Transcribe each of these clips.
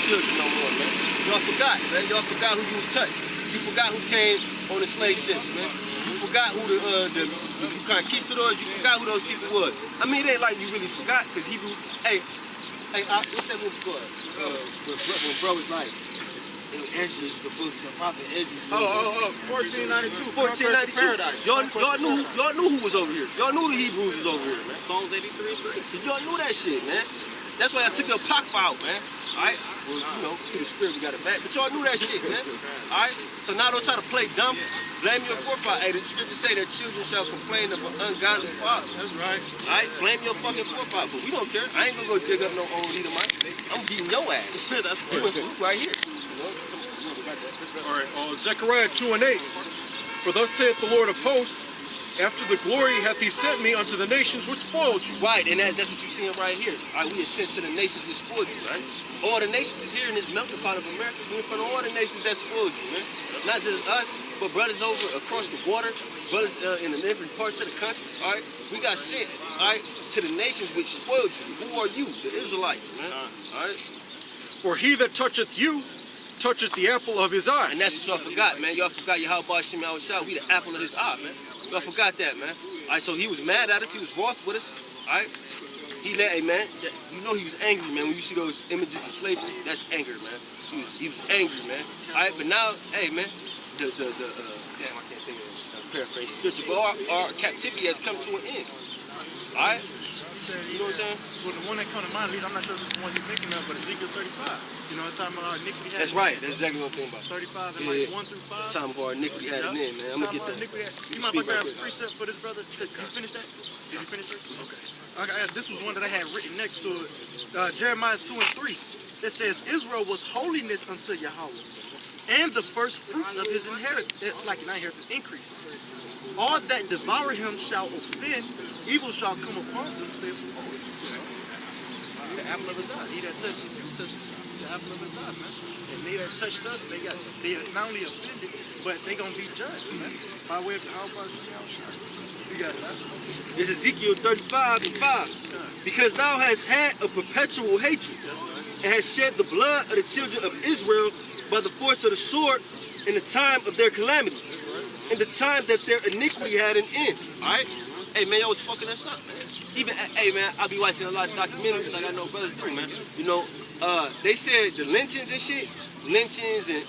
children no more, man. Y'all forgot, man. Y'all forgot who you touched. You forgot who came on the slave ships, man. You forgot who the conquistadors, you forgot who those people was. I mean, it ain't like you really forgot, because Hebrew, hey, what's that movie called? When bro was like, Ezra's, the book, the prophet Ezra's. 1492. 1492. Y'all knew who was over here. Y'all knew the Hebrews was over here, man. Psalms 83:3. Y'all knew that shit, man. That's why I took your Apocrypha out, man. Alright? Well, you know, through the spirit we got it back. But y'all knew that shit, man. Alright? So now don't try to play dumb. Blame your forefather. Hey, the scriptures say that children shall complain of an ungodly father. That's right. Alright? Blame your fucking forefather. But we don't care. I ain't gonna go dig up no old Edomite. I'm beating your ass. That's right here. All right, Zechariah 2:8. For thus saith the Lord of hosts, after the glory hath he sent me unto the nations which spoiled you. Right, and that's what you're seeing right here. All right, we are sent to the nations which spoiled you, right? All the nations is here in this melting pot of America. We're in front of all the nations that spoiled you, man. Not just us, but brothers over across the water, brothers in the different parts of the country, all right? We got sent, all right, to the nations which spoiled you. Who are you? The Israelites, man, all right? For he that toucheth you, toucheth the apple of his eye. And that's what y'all forgot, man. Y'all forgot Yahweh Shem Yahushua. We the apple of his eye, man. Y'all forgot that, man. All right, so he was mad at us. He was wroth with us, all right? He let, hey, man, you know he was angry, man. When you see those images of slavery, that's anger, man. He was angry, man. All right, but now, hey, man, damn, I can't think of paraphrase the scripture, but our captivity has come to an end. All right? You know what I'm saying? Well, the one that come to mind, at least I'm not sure if it's the one you're thinking of, but Ezekiel 35. You know, the time of our iniquity had That's right. That's exactly what I'm thinking about. 35 and like 1 through 5. Time of our iniquity had an end, man. I'm going to get that. You might grab a precept for this, brother. Did you finish that? Did you finish it? Okay. This was one that I had written next to it. Jeremiah 2:3. That says, Israel was holiness unto Yahweh, and the first fruits of his inheritance. It's like an inheritance increase. All that devour him shall offend, evil shall come upon them, saith the Lord. The apple of his eye. He that touches the apple of his eye, man. And they that touched us, they not only offended, but they gonna be judged, man. By way of the Alpha and You got it, man. It's Ezekiel 35:5. Because thou hast had a perpetual hatred, and hast shed the blood of the children of Israel by the force of the sword in the time of their calamity, in the time that their iniquity had an end. All right? Hey, man, y'all was fucking us up, man. Even, hey, man, I be watching a lot of documentaries like I know brothers do, man. You know, they said the lynchings and shit, lynchings and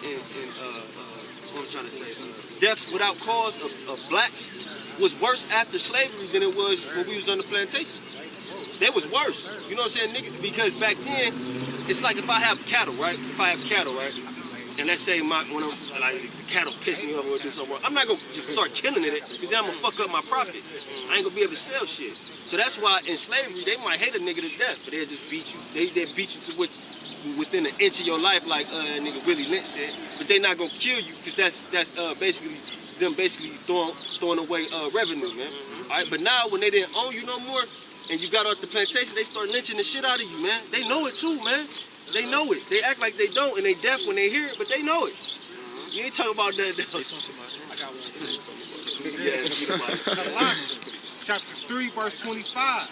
what I'm trying to say, deaths without cause of blacks was worse after slavery than it was when we was on the plantation. That was worse. You know what I'm saying, nigga? Because back then, it's like if I have cattle, right? And let's say when the cattle piss me off or do something wrong, I'm not gonna just start killing it because then I'm gonna fuck up my profit. I ain't gonna be able to sell shit. So that's why in slavery they might hate a nigga to death, but they'll just beat you. They beat you to which within an inch of your life, like nigga Willie Lynch said. But they not gonna kill you because that's basically them throwing away revenue, man. All right, but now when they didn't own you no more and you got off the plantation, they start lynching the shit out of you, man. They know it too, man. They know it. They act like they don't, and they deaf when they hear it, but they know it. You ain't talking about that. I got one. Colossians chapter 3, verse 25.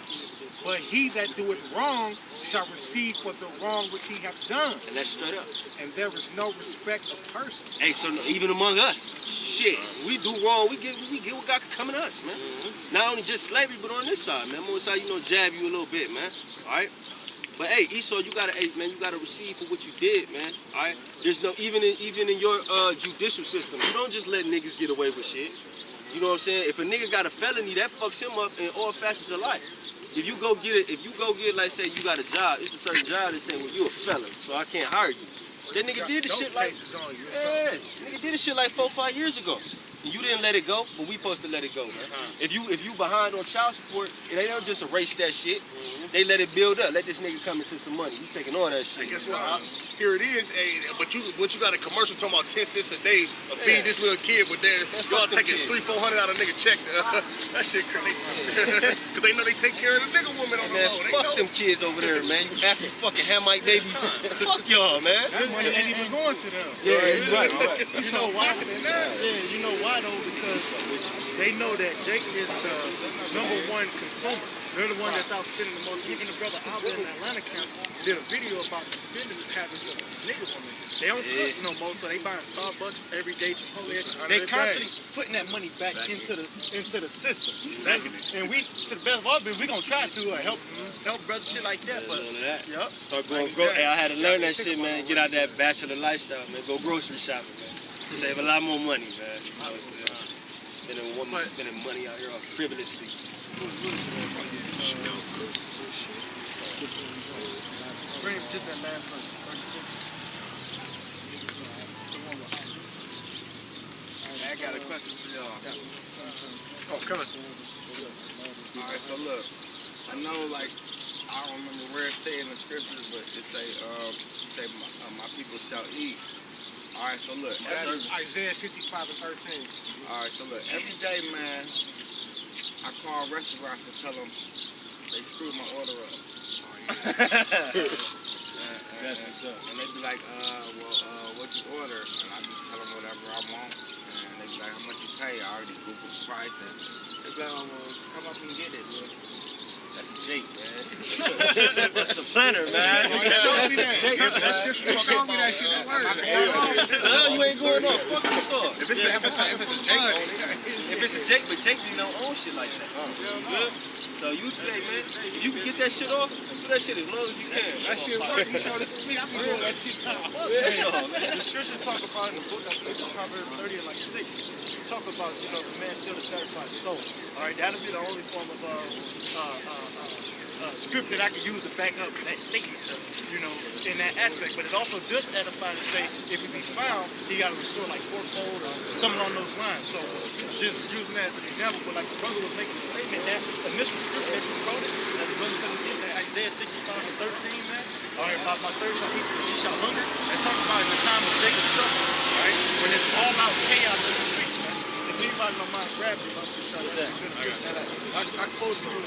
But he that doeth wrong shall receive for the wrong which he hath done. And that's straight up. And there is no respect of person. Hey, so even among us, shit, we do wrong, we get what God can come in us, man. Not only just slavery, but on this side, man. Most side, jab you a little bit, man. All right. But hey, Esau, you gotta receive for what you did, man. All right. There's no even in your judicial system, you don't just let niggas get away with shit. You know what I'm saying? If a nigga got a felony, that fucks him up in all facets of life. If you go get, like, say you got a job, it's a certain job that say, well, you a felon, so I can't hire you. That nigga did this shit like, nigga did this shit like 4 or 5 years ago. And you didn't let it go, but we supposed to let it go, man. If you behind on child support, they don't just erase that shit. They let it build up. Let this nigga come into some money. You taking all that shit. And guess what? Here it is. Hey, but you got a commercial talking about 10 cents a day of feed this little kid, but then y'all taking $300-400 out of nigga check. That shit crazy. Because they know they take care of the nigga woman on the road. Fuck them kids over there, man. You African fucking Hamite babies. Fuck y'all, man. That money ain't even going to them. Yeah, right. You know why? Yeah, you know why though? Because they know that Jake is the #1 consumer. They're the one that's out spending the most. Even the brother Albert in the Atlanta camp did a video about the spending habits of nigga women. They don't cook no more, so they buying Starbucks every day, Chipotle. They constantly putting that money back into the system. And we, to the best of our ability, we gonna try to help brothers shit like that. But yep. Start going hey, I had to learn that shit, man. Get out that bachelor lifestyle, man. Go grocery shopping, man. Save a lot more money, man. You know what I'm saying? Spending money out here frivolously. Bring just that last verse, 36. I got a question for y'all. Oh, come on. All right, so look, I know, like, I don't remember where it say in the scriptures, but it say my people shall eat. All right, so look. That's Isaiah 65:13. All right, so look, every day, man, I call restaurants and tell them they screwed my order up. That's what's up. And they be like, what'd you order? And I be telling them whatever I want. And they be like, how much you pay? I already Googled the price. And they be like, oh, well, just come up and get it, man. That's a Jake, man. That's a planner, man. Show me that. Show me that shit. You ain't going off. Fuck this off. If it's a Jake, if it's a Jake, but Jake be don't own shit like that. You good? So you, hey man, you can get that shit off. Do that shit as long as you can. That shit work. You showed it to me. I'm doing that shit. That's all, man. The scripture talk about in the book, I think it's Proverbs 30 and like 6. You talk about, the man still to satisfy his soul. All right, that'll be the only form of script that I can use to back up that statement, in that aspect. But it also does edify to say, if he be found, he got to restore like fourfold or something along those lines. So just using that as an example, but like the brother was making a statement, that initial script that you quoted, that the brother couldn't get, that Isaiah 65:13, man. All right, about my thirst shall eat, she shall hunger. That's talking about in the time of Jacob's trouble, all right, when it's all out chaos in the streets, man. If anybody don't mind grabbing it, I'm just trying to say, I quoted you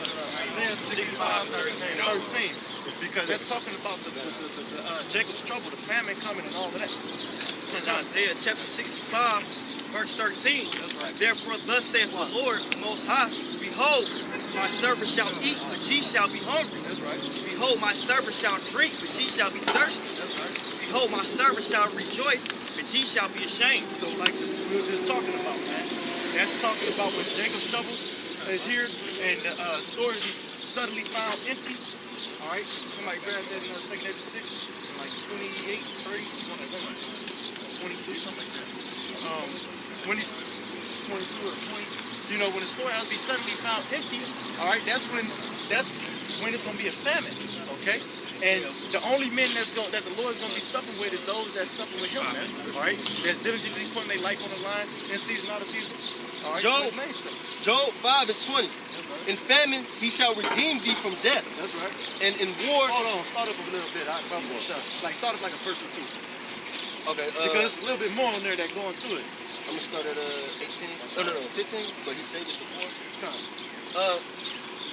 Isaiah 65:13, because that's talking about the Jacob's trouble, the famine coming and all of that. It's Isaiah chapter 65, verse 13. Therefore, thus saith the Lord, the Most High, behold, my servant shall eat, but ye shall be hungry. That's right. Behold, my servant shall drink, but ye shall be thirsty. That's right. Behold, my servant shall rejoice, but ye shall be ashamed. So like we were just talking about, man, that's talking about when Jacob's trouble is here and the storage is suddenly found empty. All right, somebody grab that in 2 Ezra 6, like 28, 30, 22, something like that. When he's 22 or 20, when the storehouse be suddenly found empty, all right, that's when it's gonna be a famine, okay? And the only men that the Lord is gonna be supping with is those that supping with Him, man. All right, that's diligently putting their life on the line in season, out of season. All right, Job 5:20. In famine he shall redeem thee from death. That's right. And in war. Hold on, start up a little bit. Start up like a person too. Okay. Because there's a little bit more on there that go into it. I'm gonna start at 18. No, 15. But he saved it before.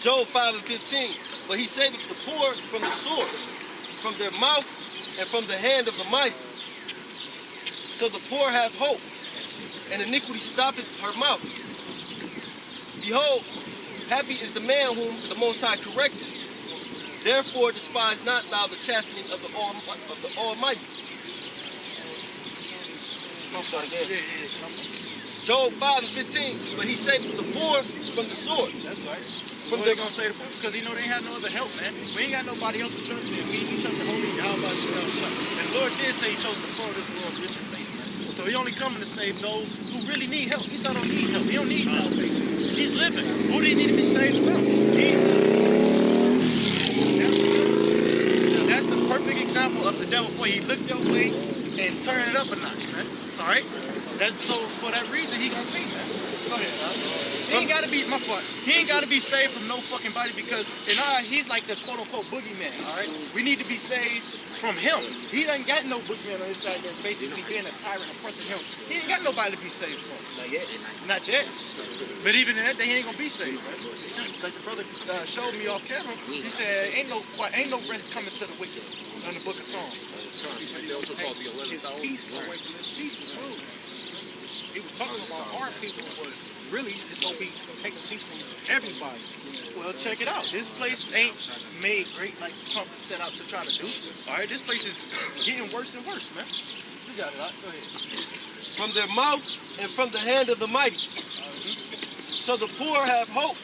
Job 5:15. But he saveth the poor from the sword, from their mouth, and from the hand of the mighty. So the poor have hope, and iniquity stoppeth her mouth. Behold, happy is the man whom the Most High corrected. Therefore despise not thou the chastening of the Almighty. Start again. Job 5:15. But he saveth the poor from the sword. That's right. From they're gonna say the poor, because they ain't had no other help, man. We ain't got nobody else to trust in. We trust the Holy Yahweh. And the Lord did say He chose the poor of this world, rich in faith, man. So He only coming to save those who really need help. Esau don't need help. He don't need salvation. He's living. Who do you need to be saved from? That's the perfect example of the devil before he looked your way and turn it up a notch, man. All right? That's so for that reason he gonna be, man. Go ahead, He ain't gotta be my fault. He ain't gotta be saved from no fucking body because he's like the quote unquote boogeyman, all right? We need to be saved from him. He ain't got no boogeyman on his side that's basically being a tyrant, oppressing him. He ain't got nobody to be saved from. Not yet. Not yet. But even in that, they ain't gonna be saved, man. Like the brother showed me off camera, he said ain't no rest coming to the wicked in the book of Psalms. He said they also called the 11,000. His peace away from his people too. he was talking about our people, but really it's gonna be taking place from everybody. Well, check it out. This place ain't made great like Trump set out to try to do. All right, this place is getting worse and worse, man. You got it. Go ahead. From their mouth and from the hand of the mighty. So the poor have hope,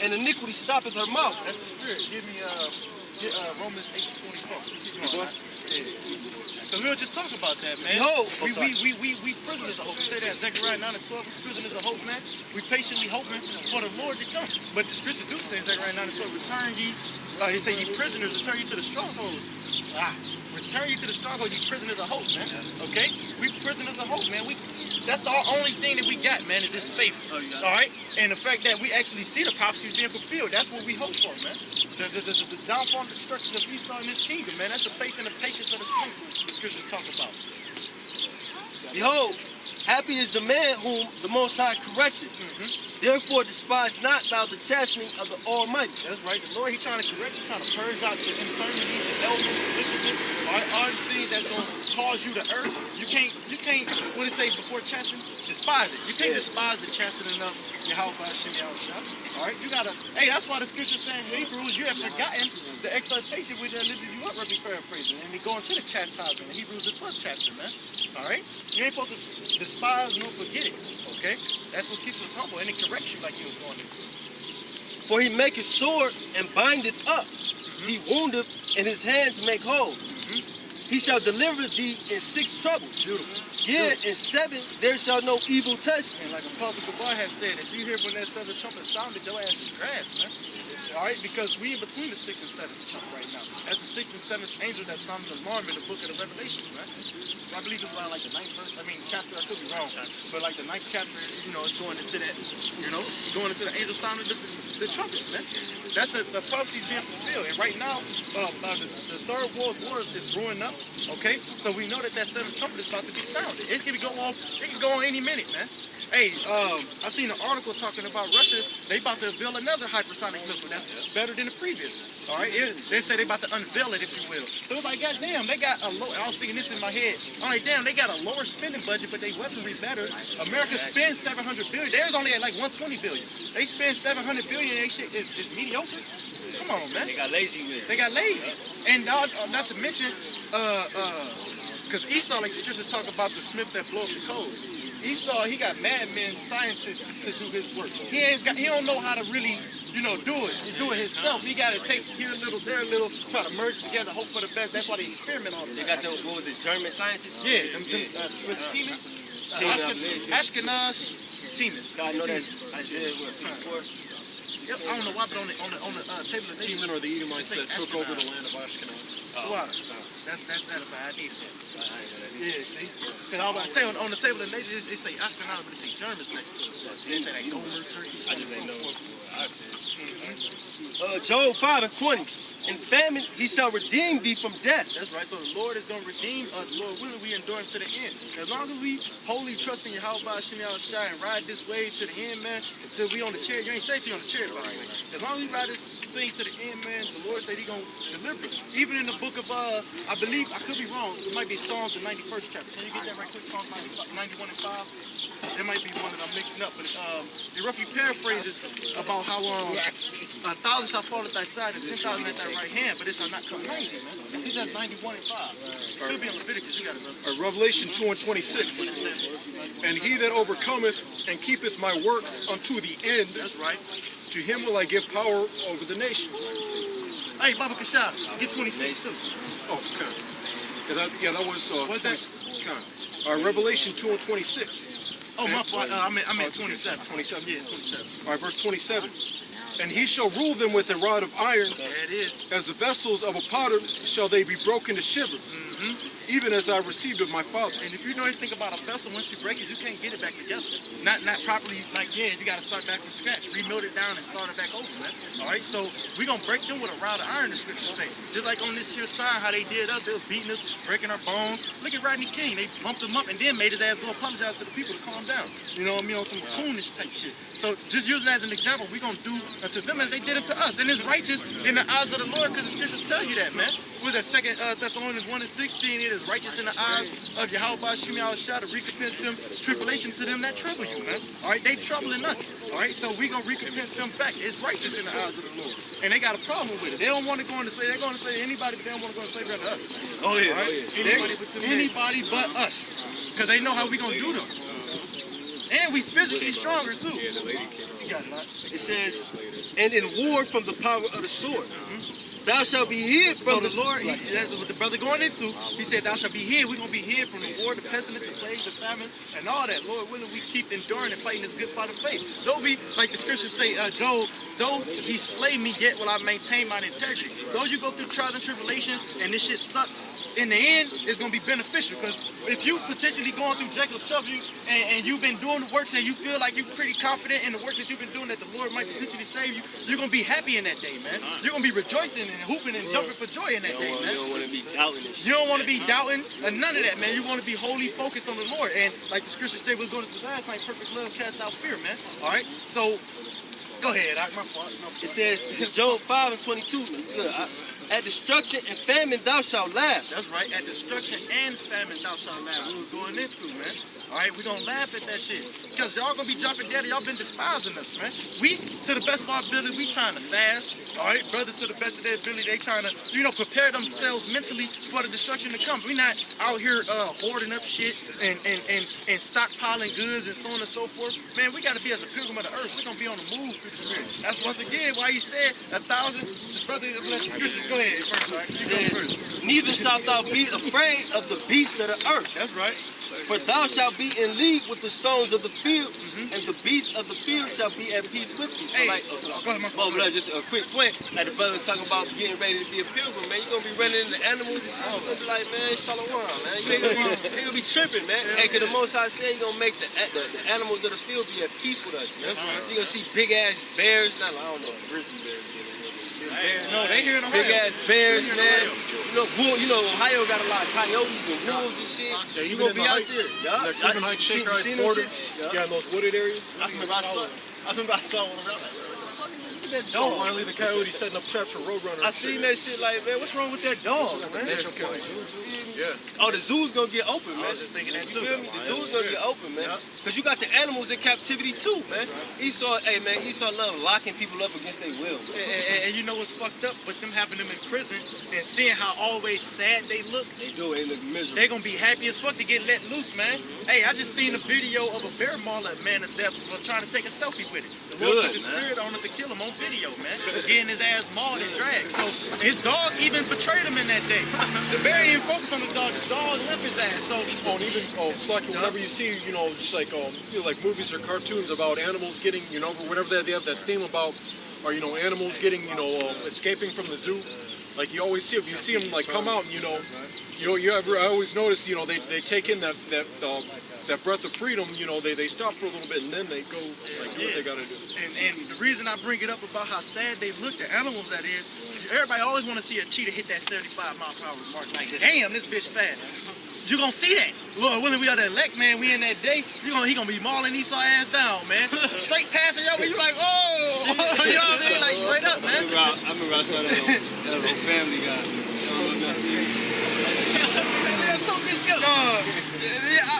and iniquity stoppeth her mouth. That's the spirit. Give me Romans 8:24. So we'll just talk about that, man. Behold, we prisoners of hope. We say that in Zechariah 9:12. We prisoners of hope, man. We patiently hoping for the Lord to come. But the scriptures do say in Zechariah 9:12, return ye. He say, ye prisoners, return ye to the stronghold. Return you to the stronghold, you prisoners of hope, man. Okay? We prisoners of hope, man. That's the only thing that we got, man, is this faith. All right? And the fact that we actually see the prophecies being fulfilled, that's what we hope for, man. The downfall and destruction of Esau in this kingdom, man. That's the faith and the patience of the saints the scriptures talk about. Behold, happy is the man whom the Most High corrected. Therefore despise not thou the chastening of the Almighty. That's right. The Lord, He's trying to correct you, trying to purge out your infirmities, your ailments, your wickedness, all the things that's going to cause you to err. You can't, what did it say before chastening? Despise it. You can't despise the chastening of Yahweh Hashem Yahushua. All right? You got to, hey, that's why the scripture saying, Hebrews, you have forgotten the exhortation which I lifted you up, Rabbi paraphrasing. And we go into the chastisement, Hebrews the 12th chapter, man. All right? You ain't supposed to despise nor forget it. Okay? That's what keeps us humble, and it corrects you like you was going into. For he maketh sore and bindeth up. He woundeth, and his hands make whole. He shall deliver thee in 6 troubles. Beautiful. Yea, in 7 there shall no evil touch thee. And like Apostle Gabar has said, if you hear when that 7th trumpet sounded, your ass is grass, man. All right, because we in between the 6th and 7th trumpet right now. That's the 6th and 7th angel that sounded the alarm in the book of the Revelations, man. I believe it's around like the 9th verse. I mean, chapter. I could be wrong, but like the 9th chapter, you know, it's going into that. You know, going into the angel sounding the trumpets, man. That's the prophecies being fulfilled. And right now, the third world war is brewing up. Okay, so we know that 7th trumpet is about to be sounded. It can go on. It can go on any minute, man. Hey, I seen an article talking about Russia. They about to unveil another hypersonic missile that's better than the previous. All right, they say they about to unveil it, if you will. So it's like, goddamn, they got a low. I was thinking this in my head. I'm like, damn, they got a lower spending budget, but they weaponry's better. America spends $700 billion. Theirs only at like $120 billion. They spend $700 billion. And shit is mediocre. Come on, man. They got lazy with it. They got lazy, and not to mention, because Esau, like the scriptures talk about the smith that blows the coals. Esau, he got madmen, scientists to do his work. He don't know how to really, you know, do it himself. He got to take here a little, there a little, try to merge together, hope for the best. That's why they experiment all the time. They got the, what was it, German scientists? Yeah, with Teeman, Ashkenaz, Teeman. God, I know that's Isaiah, what, 54? Yep, I don't know why, but on the table of nations, Teeman or the Edomites that took over the land of Ashkenaz. Why? That's edifying. I need that. Yeah, see? Because I was about to say, on the table of nations, it say Ashkenaz, but it say Germans next to it. They say that Gomer, Turkey, so on and so forth. Job 5:20. In famine he shall redeem thee from death. That's right. So the Lord is going to redeem us, Lord willing, we endure to the end. As long as we wholly trust in Yahweh Hashem Yahushua and ride this way to the end, man, until we on the chair. You ain't say to you on the chair, by the way. As long as we ride this thing to the end, man, the Lord said He going to deliver us. Even in the book of, I believe, I could be wrong, it might be Psalms, the 91st chapter. Can you get that right quick? Psalms 91 and 5? There might be one that I'm mixing up, but it roughly paraphrases about how 1,000 shall fall at thy side and 10,000 at thy right hand, but it shall not come nigh thee, man. I think that's 91 and 5. Could be in Leviticus. You got it, brother. Revelation 2:26. And he that overcometh and keepeth my works unto the end, That's right. to him will I give power over the nations. Hey, Baba Kashab, get 26 too. Oh, okay. Yeah, that was. What's that? Revelation 2:26. Oh, my fault. I meant 27. 27. Yeah, 27. All right, verse 27. And he shall rule them with a rod of iron. There it is. As the vessels of a potter shall they be broken to shivers, even as I received of my Father. And if you know anything about a vessel, once you break it, you can't get it back together. Not properly, like, yeah, you got to start back from scratch. Rebuild it down and start it back over, man. All right, so we're going to break them with a rod of iron, the scriptures say. Just like on this here sign, how they did us. They was beating us, breaking our bones. Look at Rodney King. They bumped him up and then made his ass go apologize to the people to calm down. You know what I mean? On some coonish type shit. So just using that as an example, we're going to do unto them as they did unto us. And it's righteous in the eyes of the Lord, because the scriptures tell you that, man. What was that, 2 Thessalonians 1:16? It is righteous in the eyes of Yahweh Bashim Yahushua to recompense them tribulation to them that trouble you, man. All right, they troubling us. All right, so we gonna recompense them back. It's righteous in the eyes of the Lord, and they got a problem with it. They don't want to go into slavery. They're going to slave anybody, but they don't want to go into slavery under us. Oh yeah, Right? Anybody but us, because they know how we gonna do them. And we physically stronger too. You got it, right? It says, and in war from the power of the sword, thou shalt be hid from So the Lord, that's what the brother going into. He said, thou shalt be hid. We're going to be hid from the war, the pestilence, the plague, the famine, and all that. Lord willing, we keep enduring and fighting this good fight of faith. Though we, like the scriptures say, Job, though he slay me, yet will I maintain my integrity. Though you go through trials and tribulations and this shit suck, in the end, it's going to be beneficial, because if you potentially going through Jekyll's trouble and you've been doing the works and you feel like you're pretty confident in the works that you've been doing that the Lord might potentially save you, you're going to be happy in that day, man. You're going to be rejoicing and hooping and jumping for joy in that day, man. You don't want to be doubting this. You don't want to be doubting none of that, man. You want to be wholly focused on the Lord. And like the scripture said, we're going to last night, perfect love cast out fear, man. All right? So, go ahead. My fault. It says, Job 5:22, good. At destruction and famine thou shalt laugh. That's right. At destruction and famine thou shalt laugh. We was going into, man. All right, we gonna laugh at that shit, because y'all gonna be dropping dead and y'all been despising us, man. We, to the best of our ability, we trying to fast. All right, brothers, to the best of their ability, they trying to, prepare themselves mentally for the destruction to come. We not out here hoarding up shit and stockpiling goods and so on and so forth. Man, we gotta be as a pilgrim of the earth. We gonna be on the move through the spirit. That's once again why he said 1,000. Brother, let the scriptures go ahead first. All right, It says, neither shalt thou be afraid of the beasts of the earth. That's right. For thou shalt be in league with the stones of the field, and the beasts of the field shall be at peace with thee. So Hey, like, just a quick point. Like the brother was talking about getting ready to be a pilgrim, man. You're gonna be running into animals and shit. You're gonna be like, man, shalom, man. You're gonna be tripping, man. Hey, cause the Most High said you're gonna make the animals of the field be at peace with us, man. You're gonna see big ass bears, I don't know, grizzly bears. No, they here in Ohio. Big ass bears, man. Ohio got a lot of coyotes and wolves and shit. Yeah, You even gonna in be the out heights, there. Yeah. that Cleveland Heights Shaker Heights border. Yeah, in those wooded areas. I remember I saw one around. Look at that So dog. Wiley the coyote setting up traps for roadrunners. I seen that shit like, man, what's wrong with that dog, man? Metro County. Yeah. Oh, the zoo's gonna get open, man. I was just thinking that You too. feel me? The zoo's gonna get open, man. Cause you got the animals in captivity too, man. Esau love locking people up against their will, man. And you know what's fucked up with them having them in prison and seeing how always sad they look? They do it, they look miserable. They're gonna be happy as fuck to get let loose, man. Hey, I just seen a video of a bear maul a man to death for trying to take a selfie with it. The Lord put his spirit on us to kill him on video, man. Getting his ass mauled and dragged. So his dog even betrayed him in that day. The bear didn't focus on the dog. The dog left his ass. So It's like whenever you see, just like like movies or cartoons about animals getting, whenever they have that theme about, or animals getting, escaping from the zoo. Like you always see, if you see them like come out, I always notice, they take in that breath of freedom, they stop for a little bit and then they go like do what they gotta do. And the reason I bring it up about how sad they look, the animals that is, everybody always want to see a cheetah hit that 75 mile per hour mark. Like, damn, this bitch fast. You gonna see that. Lord willing, we are the elect, man. We in that day. He gonna be mauling Esau ass down, man. Straight passing y'all, you like, oh, you know what I mean? Like straight up, man. I remember I saw that old Family Guy.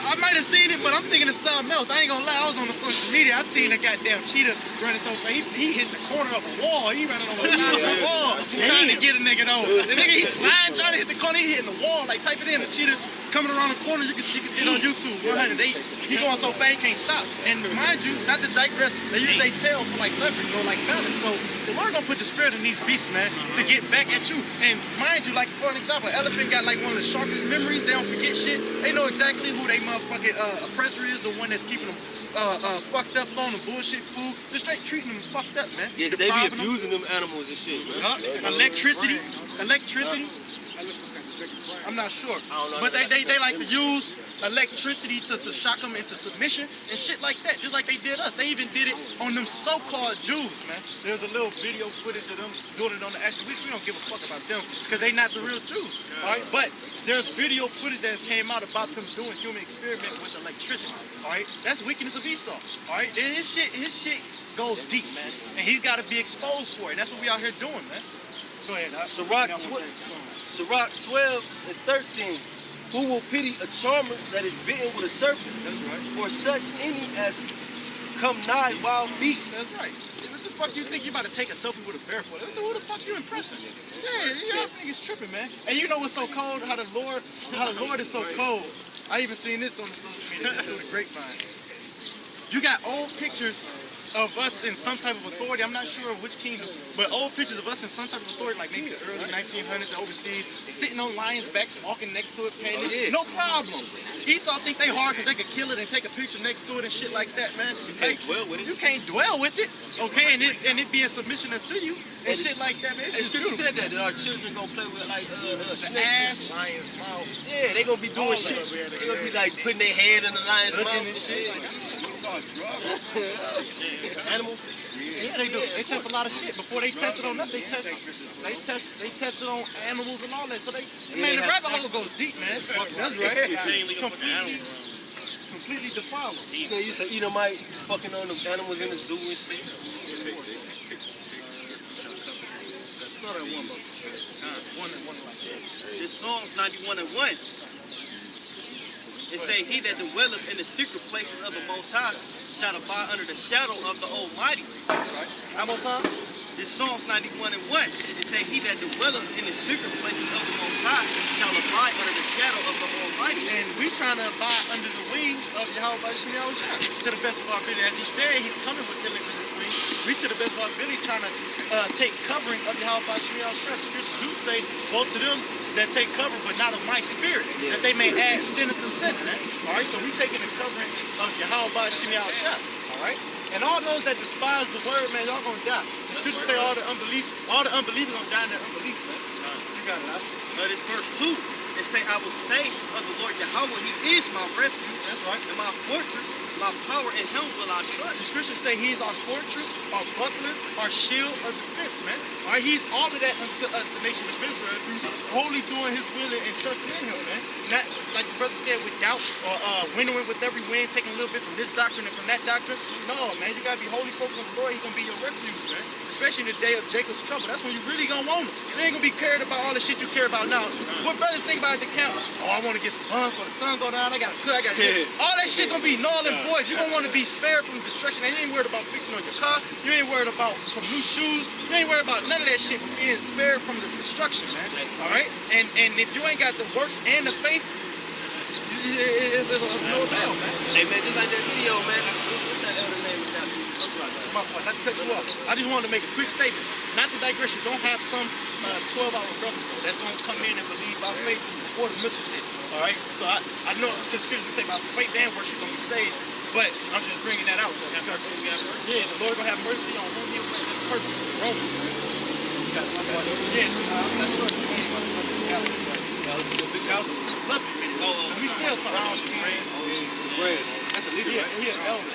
I might have seen it, but I'm thinking of something else. I ain't gonna lie, I was on the social media. I seen a goddamn cheetah running so fast. He hit the corner of a wall. He running on the side of the wall trying to get a nigga over. The nigga, he sliding, trying to hit the corner. He hitting the wall. Like, type it in. The cheetah coming around the corner. You can see it on YouTube. 100. He going so fast, he can't stop. And mind you, not to digress, they use their tail for like leverage or like balance. So the Lord gonna put the spirit in these beasts, man, to get back at you. And mind you, like for an example, elephant got like one of the sharpest memories. They don't forget shit. They know exactly who they motherfucking oppressor is, the one that's keeping them fucked up on the bullshit food. Just straight treating them fucked up, man. Yeah, they be abusing them animals and shit, man. Electricity. I'm not sure. I don't know. But they like to use electricity to shock them into submission and shit like that, just like they did us. They even did it on them so-called Jews, man. There's a little video footage of them doing it on the actual, which we don't give a fuck about them because they not the real Jews, all right? But there's video footage that came out about them doing human experiment with electricity, all right? That's wickedness of Esau, all right? And his shit goes deep, man, and he's got to be exposed for it. And that's what we out here doing, man. Go ahead. Sirach 12 and 13. Who will pity a charmer that is bitten with a serpent? That's right. For such any as come nigh wild beasts. That's right. What the fuck you think you about to take a selfie with a bear for? Who the fuck you impressing? Yeah, y'all niggas tripping, man. And you know what's so cold? How the Lord is so cold. I even seen this on the social media through the grapevine. You got old pictures of us in some type of authority. I'm not sure of which kingdom, but old pictures of us in some type of authority, like maybe the early 1900s overseas, sitting on lions' backs, walking next to it, painting. No problem. Esau think they hard because they could kill it and take a picture next to it and shit like that, man. You can't dwell with it. You can't dwell with it, okay? And it be in submission unto you and shit like that, man. It's You beautiful. said that our children gonna play with like The snakes. ass, Lion's mouth. Yeah, they gonna be doing All shit. that. They gonna be like putting their head in the lion's looking mouth and and shit. shit. drugs. Animals. Yeah, they do. They test a lot of shit. Before they tested on us, they tested on animals and all that. So man, the rabbit hole goes deep, man. That's right. Completely defile them. You know, you say Edomite fucking on them animals in the zoo and shit. Start at one, one like that. This Psalms 91 and 1. It say, he that dwelleth in the secret places of the Most High shall abide under the shadow of the Almighty. How more time? This Psalms 91 and 1. It say, he that dwelleth in the secret places of the Most High shall abide under the shadow of the Almighty. And we trying to abide under the wing of Yahweh Shemiah to the best of our ability. As he said, he's coming with healings in his wing. We to the best of our ability trying to take covering of Yahweh Shemiah. Scriptures do say, woe to them that take cover, but not of my spirit, that they may add sin unto sin. All right, so we taking the covering of Yahweh Shemiah. All right, and all those that despise the word, man, y'all gonna die. The scriptures say all the unbelievers gonna die in their unbelief, man. You got it. But it's verse 2. It say, I will say of the Lord Yahweh, he is my refuge. That's right. And my fortress, my power, in him will I The trust. scriptures say he's our fortress, our buckler, our shield of defense, man. All right, he's all of that unto us, the nation of Israel, wholly doing his will and trusting in him, man. Not like the brother said, with doubt or winnowing with every wind, taking a little bit from this doctrine and from that doctrine. No, man, you gotta be holy focused on the Lord. He's gonna be your refuge, man. Especially in the day of Jacob's trouble. That's when you really gonna want him. You ain't gonna be cared about all the shit you care about now. What brothers think about at the camp? Oh, I want to get some fun for the sun go down. I gotta cook. I gotta get. All that shit gonna be null and void. You gonna want to be spared from destruction. And you ain't worried about fixing on your car. You ain't worried about some new shoes. You ain't worried about none of that shit being spared from the destruction, man. All right. And if you ain't got the works and the faith, it's no avail, man. Hey, man, just like that video, man. What's that other name of that? Not to cut you off. I just wanted to make a quick statement. Not to digress, you don't have some 12-hour brothers that's going to come in and believe by faith before the missile sit. All right? So I know the scriptures say about faith and works you're going to be saved, but I'm just bringing that out. Because, yeah, the Lord going to have mercy on whom he will make this perfect. Romans. Yeah, I'm not sure. That was lovely, man. We still talking. That's the leader, right? Yeah, elder.